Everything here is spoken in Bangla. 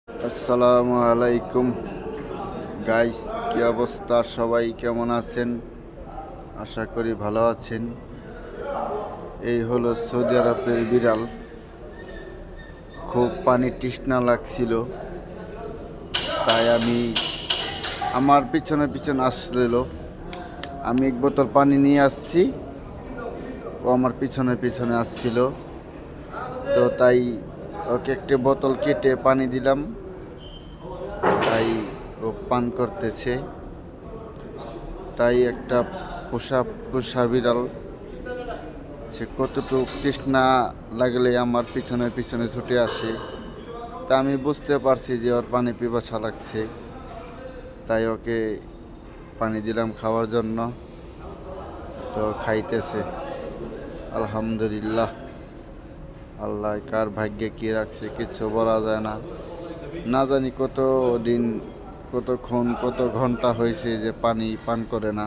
আসসালামু আলাইকুম গাইস, কি অবস্থা? সবাই কেমন আছেন? আশা করি ভালো আছেন। এই হলো সৌদি আরবের বিড়াল। খুব পানির তৃষ্ণা লাগছিল, তাই আমি আমার পিছনে পিছনে আসছিল। আমি এক বোতল পানি নিয়ে আসছি, ও আমার পিছনে পিছনে আসছিল। তো তাই ওকে একটি বোতল কেটে পানি দিলাম, তাই ও পান করতেছে। তাই একটা পোষা পোষা বিড়াল, সে কতটুকু তৃষ্ণা লাগলে আমার পিছনে পিছনে ছুটে আসে। তা আমি বুঝতে পারছি যে ওর পানি পিপাসা লাগছে, তাই ওকে পানি দিলাম খাওয়ার জন্য। তো খাইতেছে, আলহামদুলিল্লাহ। আল্লাহ কার ভাগ্যে কী রাখছে কিছু বলা যায় না। না জানি কত দিন, কতক্ষণ, কত ঘন্টা হয়েছে যে পানি পান করে না।